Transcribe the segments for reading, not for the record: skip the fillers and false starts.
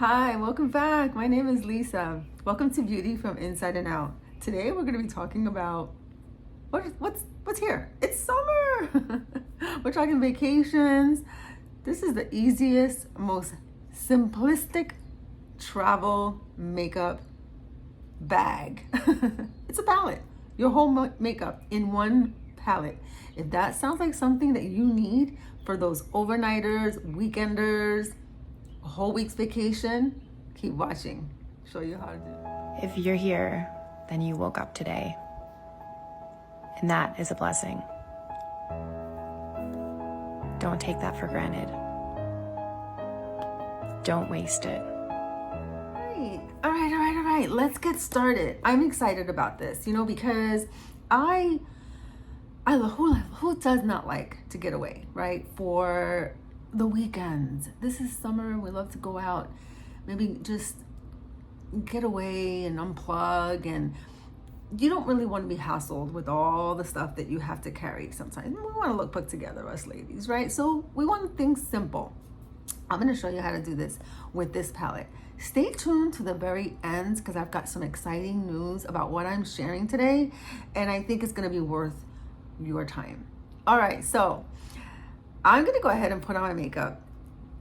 Hi, welcome back. My name is Lisa. Welcome to Beauty from Inside and Out. Today we're going to be talking about what's here. It's summer. We're talking vacations. This is the easiest, most simplistic travel makeup bag. It's a palette. Your whole makeup in one palette. If that sounds like something that you need for those overnighters, weekenders, a whole week's vacation, keep watching. Show you how to do it. If you're here, then you woke up today. And that is a blessing. Don't take that for granted. Don't waste it. All right. Let's get started. I'm excited about this, because I love, who does not like to get away, right? For the weekends. This is summer. We love to go out, maybe just get away and unplug, and you don't really want to be hassled with all the stuff that you have to carry sometimes. We want to look put together, us ladies, right? So we want things simple. I'm going to show you how to do this with this palette. Stay tuned to the very end because I've got some exciting news about what I'm sharing today, and I think it's going to be worth your time. All right, so I'm going to go ahead and put on my makeup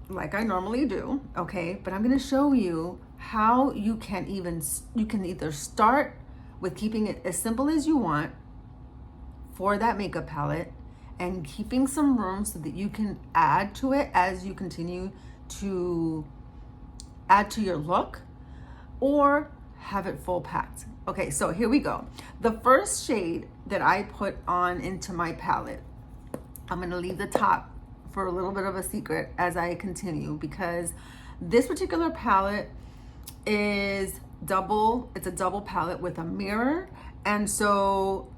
like I normally do, okay? But I'm going to show you how you can either start with keeping it as simple as you want for that makeup palette and keeping some room so that you can add to it as you continue to add to your look, or have it full packed. Okay, so here we go. The first shade that I put on into my palette, I'm going to leave the top for a little bit of a secret as I continue, because this particular palette is it's a double palette with a mirror, and so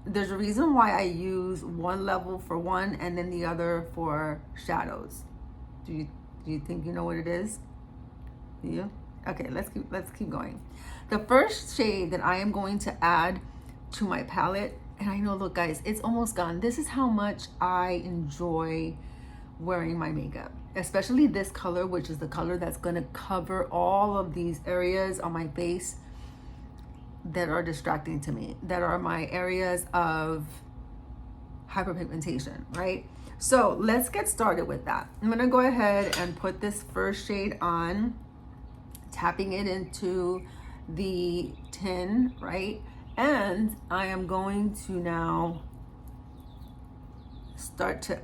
there's a reason why I use one level for one and then the other for shadows. Do you think you know what it is? Do you? Okay, let's keep going. The first shade that I am going to add to my palette, and I know, look guys, it's almost gone. This is how much I enjoy wearing my makeup, especially this color, which is the color that's going to cover all of these areas on my face that are distracting to me, that are my areas of hyperpigmentation, right? So let's get started with that. I'm going to go ahead and put this first shade on, tapping it into the tin, right? And I am going to now start to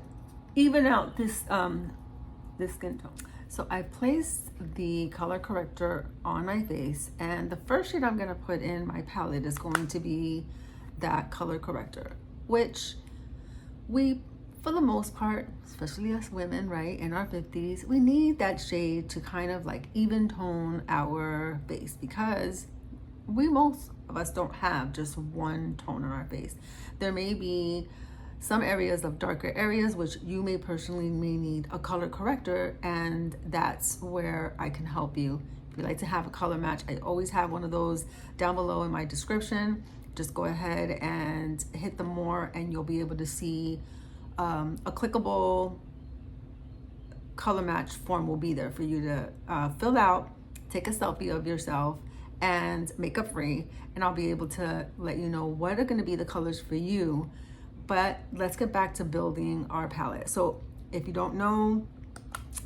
even out this skin tone. So I placed the color corrector on my face, and the first shade I'm going to put in my palette is going to be that color corrector, which we, for the most part, especially us women, right, in our 50s, we need that shade to kind of like even tone our face, because most of us don't have just one tone on our face. There may be some areas of darker areas which you may need a color corrector, and that's where I can help you. If you like to have a color match, I always have one of those down below in my description. Just go ahead and hit the more, and you'll be able to see a clickable color match form will be there for you to fill out, take a selfie of yourself, and makeup free, and I'll be able to let you know what are going to be the colors for you. But let's get back to building our palette. So if you don't know,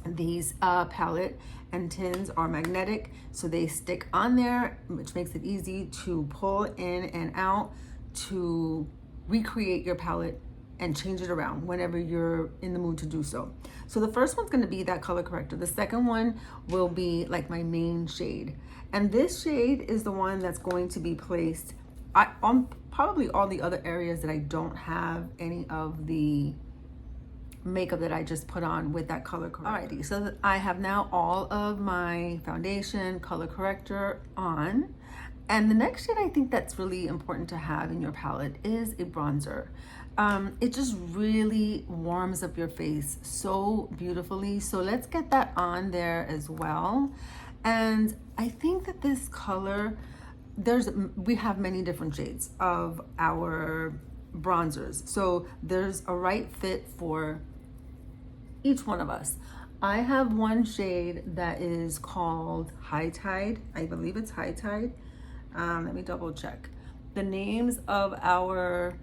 these palette and tins are magnetic, so they stick on there, which makes it easy to pull in and out to recreate your palette and change it around whenever you're in the mood to do so. So the first one's going to be that color corrector. The second one will be like my main shade. And this shade is the one that's going to be placed on probably all the other areas that I don't have any of the makeup that I just put on with that color corrector. Alrighty, so I have now all of my foundation, color corrector on. And the next shade I think that's really important to have in your palette is a bronzer. It just really warms up your face so beautifully. So let's get that on there as well. And I think that this color, we have many different shades of our bronzers. So there's a right fit for each one of us. I have one shade that is called High Tide. I believe it's High Tide. Let me double check. The names of our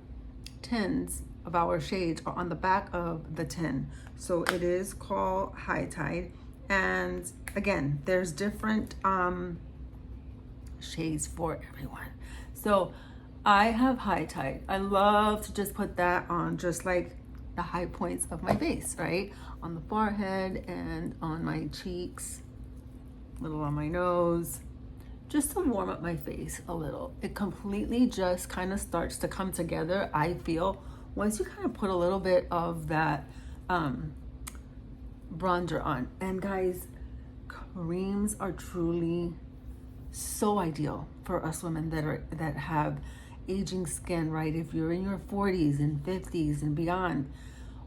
tins, of our shades, are on the back of the tin. So it is called High Tide. And again, there's different shades for everyone. So I have High Tide. I love to just put that on just like the high points of my face, right? On the forehead and on my cheeks, a little on my nose, just to warm up my face a little. It completely just kind of starts to come together, I feel, once you kind of put a little bit of that bronzer on. And guys, creams are truly so ideal for us women that have aging skin, right? If you're in your 40s and 50s and beyond,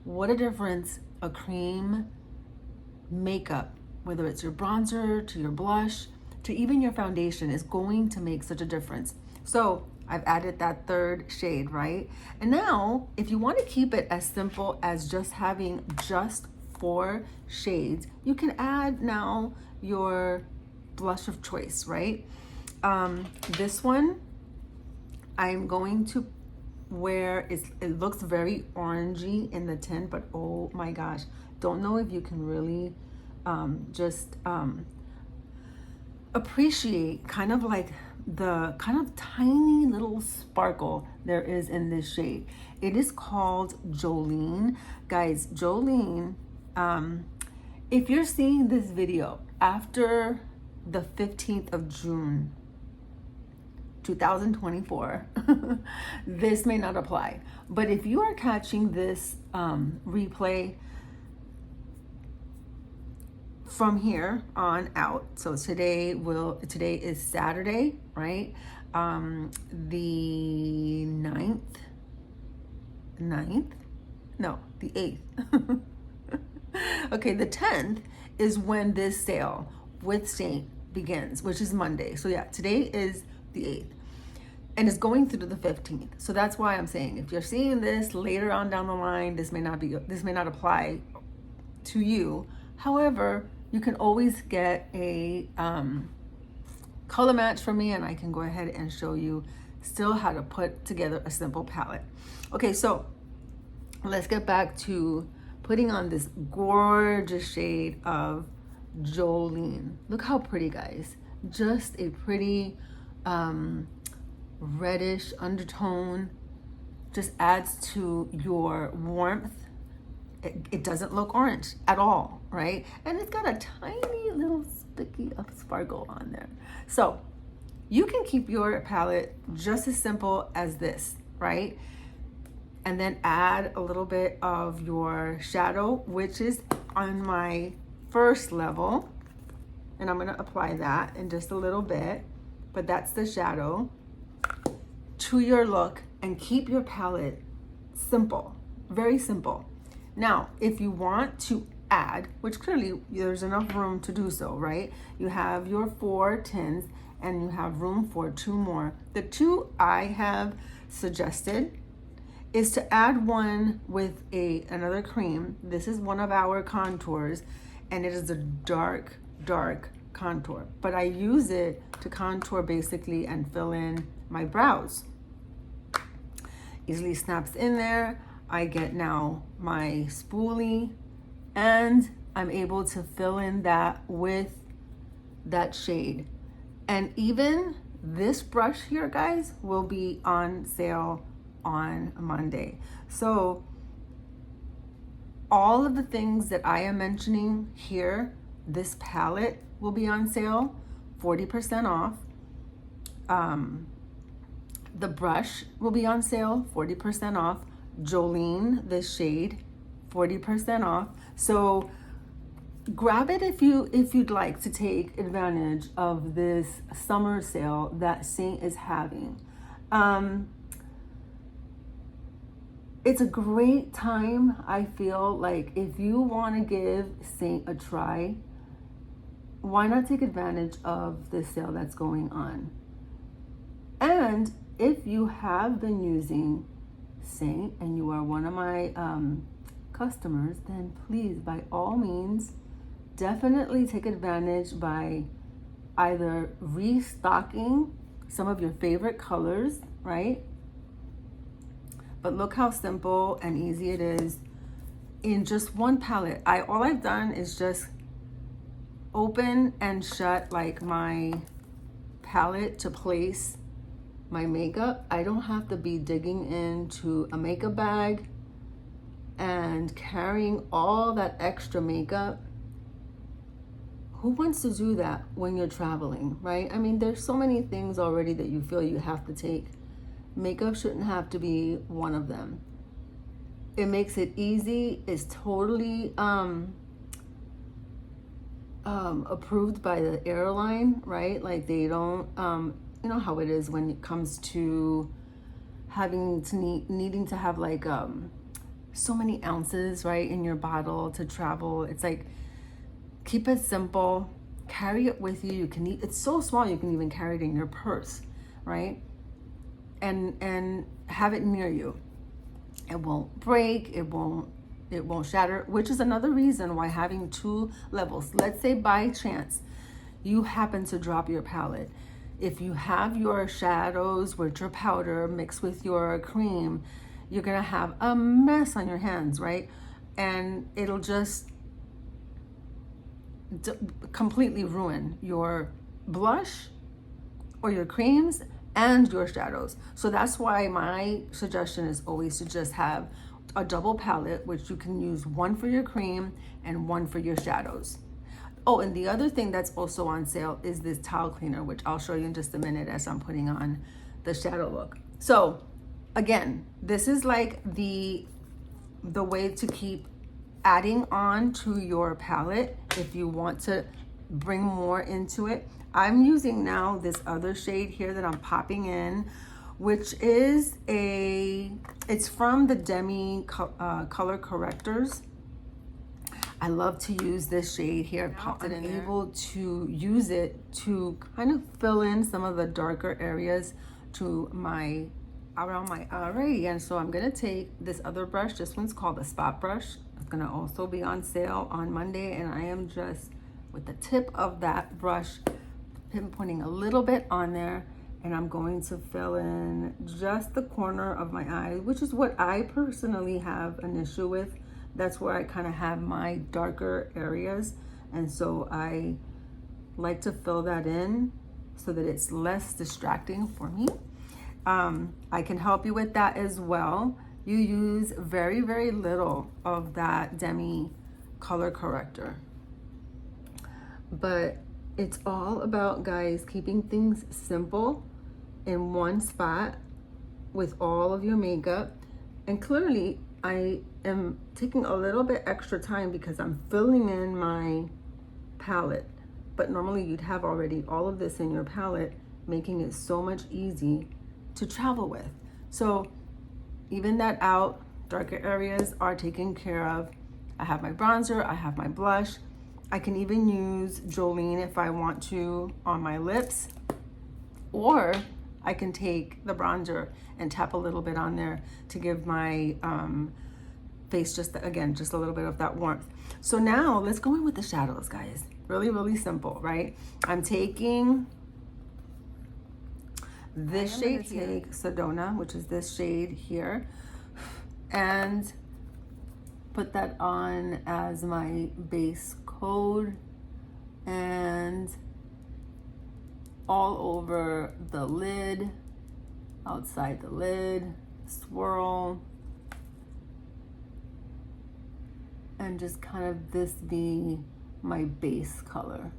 what a difference a cream makeup, whether it's your bronzer to your blush to even your foundation, is going to make such a difference. So I've added that third shade, right? And now if you want to keep it as simple as just having just 4 shades, you can add now your blush of choice, right? This one I'm going to wear, it looks very orangey in the tin, but oh my gosh, don't know if you can really just appreciate kind of like the kind of tiny little sparkle there is in this shade. It is called Jolene. Guys, Jolene, if you're seeing this video after the 15th of June, 2024, this may not apply. But if you are catching this replay from here on out, so today is Saturday, right? The 8th. Okay, the 10th is when this sale with Seint begins, which is Monday. So yeah, today is the 8th. And it's going through to the 15th. So that's why I'm saying, if you're seeing this later on down the line, this may not apply to you. However, you can always get a color match from me, and I can go ahead and show you still how to put together a simple palette. Okay, so let's get back to putting on this gorgeous shade of Jolene. Look how pretty, guys. Just a pretty reddish undertone, just adds to your warmth. It doesn't look orange at all, right? And it's got a tiny little spicky of sparkle on there. So you can keep your palette just as simple as this, right? And then add a little bit of your shadow, which is on my first level. And I'm gonna apply that in just a little bit, but that's the shadow to your look, and keep your palette simple, very simple. Now, if you want to add, which clearly there's enough room to do so, right? You have your 4 tins and you have room for 2 more. The 2 I have suggested is to add one with another cream. This is one of our contours, and it is a dark contour, but I use it to contour basically and fill in my brows. Easily snaps in there. I get now my spoolie, and I'm able to fill in that with that shade. And even this brush here, guys, will be on sale on Monday. So all of the things that I am mentioning here, this palette will be on sale, 40% off. The brush will be on sale, 40% off. Jolene, this shade, 40% off. So grab it if you'd like to take advantage of this summer sale that Seint is having. It's a great time. I feel like if you want to give Seint a try, why not take advantage of the sale that's going on? And if you have been using Seint and you are one of my customers, then please, by all means, definitely take advantage by either restocking some of your favorite colors, right? But look how simple and easy it is in just one palette. All I've done is just open and shut like my palette to place my makeup. I don't have to be digging into a makeup bag and carrying all that extra makeup. Who wants to do that when you're traveling, right? I mean, there's so many things already that you feel you have to take. Makeup shouldn't have to be one of them. It makes it easy. It's totally approved by the airline, right? Like they don't, you know how it is when it comes to needing to have like so many ounces, right, in your bottle to travel. It's like, keep it simple, carry it with you. You can it's so small you can even carry it in your purse, right? And have it near you. It won't break, it won't shatter, which is another reason why having 2 levels. Let's say by chance you happen to drop your palette. If you have your shadows with your powder mixed with your cream, you're gonna have a mess on your hands, right? And it'll just completely ruin your blush or your creams and your shadows. So that's why my suggestion is always to just have a double palette, which you can use one for your cream and one for your shadows. Oh, and the other thing that's also on sale is this towel cleaner, which I'll show you in just a minute as I'm putting on the shadow look. So again, this is like the way to keep adding on to your palette if you want to bring more into it. I'm using now this other shade here that I'm popping in, which is it's from the Demi color correctors. I love to use this shade here. I'm able to use it to kind of fill in some of the darker areas to around my eye. And so I'm gonna take this other brush. This one's called a spot brush. It's gonna also be on sale on Monday, and I am just with the tip of that brush pinpointing a little bit on there, and I'm going to fill in just the corner of my eye, which is what I personally have an issue with. That's where I kind of have my darker areas, and so I like to fill that in so that it's less distracting for me. I can help you with that as well. You use very, very little of that Demi color corrector, but it's all about, guys, keeping things simple in one spot with all of your makeup. And clearly I am taking a little bit extra time because I'm filling in my palette, but normally you'd have already all of this in your palette, making it so much easy to travel with. So even that out darker areas are taken care of. I have my bronzer, I have my blush. I can even use Jolene if I want to on my lips, or I can take the bronzer and tap a little bit on there to give my face just a little bit of that warmth. So now let's go in with the shadows, guys. Really, really simple, right? I'm taking this shade here, Sedona, which is this shade here, and put that on as my base coat and all over the lid, outside the lid, swirl, and just kind of this be my base color.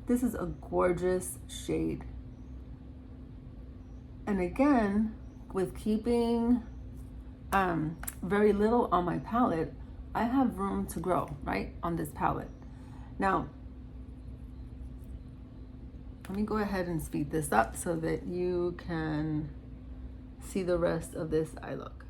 This is a gorgeous shade. And again, with keeping very little on my palette, I have room to grow, right, on this palette. Now, let me go ahead and speed this up so that you can see the rest of this eye look.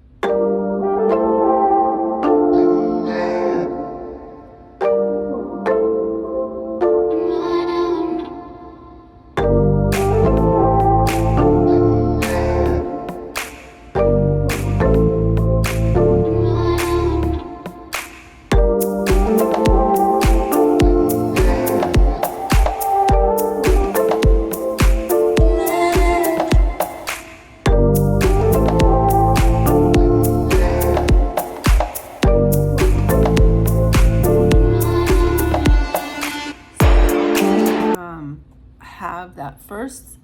have that first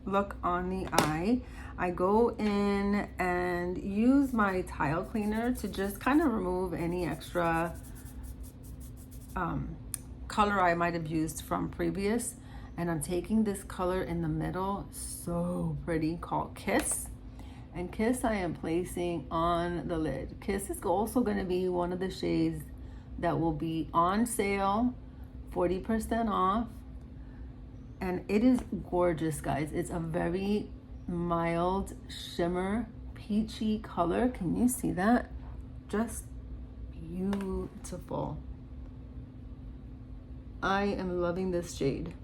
look on the eye, I go in and use my tile cleaner to just kind of remove any extra color I might have used from previous. And I'm taking this color in the middle, so pretty, called Kiss. And Kiss I am placing on the lid. Kiss is also going to be one of the shades that will be on sale, 40% off. And it is gorgeous, guys. It's a very mild shimmer, peachy color. Can you see that? Just beautiful. I am loving this shade.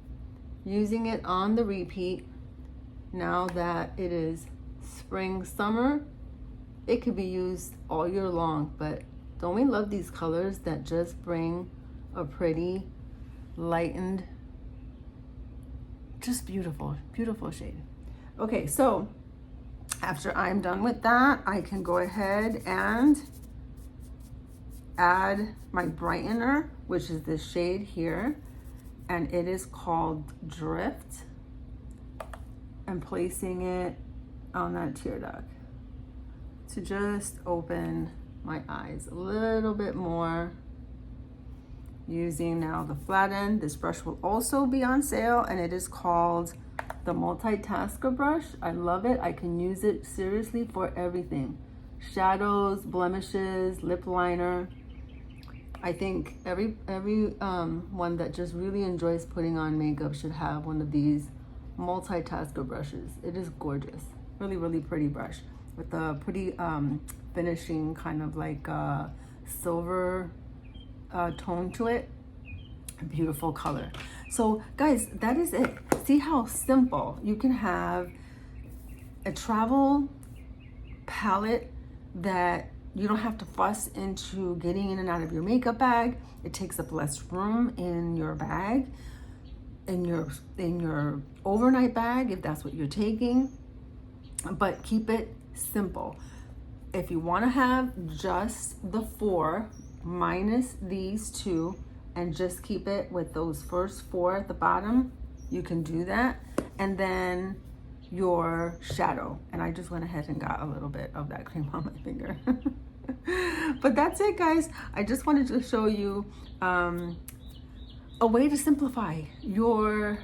Using it on the repeat now that it is spring, summer. It could be used all year long, but don't we love these colors that just bring a pretty, lightened, just beautiful, beautiful shade. Okay, so after I'm done with that, I can go ahead and add my brightener, which is this shade here, and it is called Drift. I'm placing it on that tear duct to just open my eyes a little bit more. Using now the flat end. This brush will also be on sale, and it is called the multitasker brush. I love it. I can use it seriously for everything. Shadows, blemishes, lip liner. I think every one that just really enjoys putting on makeup should have one of these multitasker brushes. It is gorgeous. Really, really pretty brush with a pretty finishing kind of like silver tone to it. A beautiful color. So guys, that is it. See how simple you can have a travel palette that you don't have to fuss into getting in and out of your makeup bag. It takes up less room in your bag, in your overnight bag, if that's what you're taking. But keep it simple. If you want to have just the 4 minus these 2 and just keep it with those first 4 at the bottom, you can do that. And then your shadow, and I just went ahead and got a little bit of that cream on my finger. But that's it, guys. I just wanted to show you a way to simplify your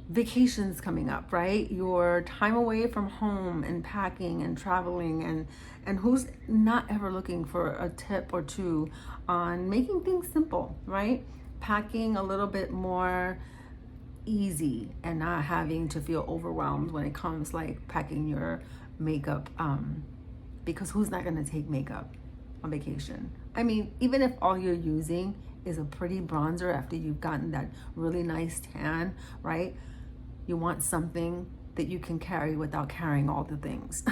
vacations coming up, right? Your time away from home and packing and traveling, and who's not ever looking for a tip or 2 on making things simple, right? Packing a little bit more easy and not having to feel overwhelmed when it comes like packing your makeup, because who's not going to take makeup on vacation? I mean, even if all you're using is a pretty bronzer after you've gotten that really nice tan, right? You want something that you can carry without carrying all the things.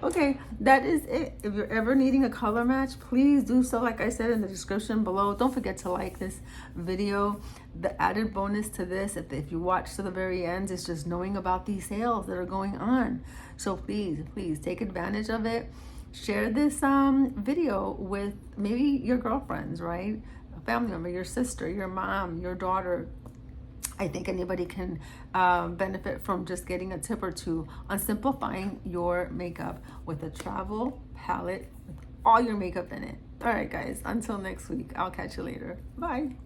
Okay, that is it. If you're ever needing a color match, please do so, like I said in the description below. Don't forget to like this video. The added bonus to this, if you watch to the very end, is just knowing about these sales that are going on. So please take advantage of it. Share this video with maybe your girlfriends, right? A family member, your sister, your mom, your daughter. I think anybody can benefit from just getting a tip or 2 on simplifying your makeup with a travel palette with all your makeup in it. All right, guys, until next week, I'll catch you later. Bye.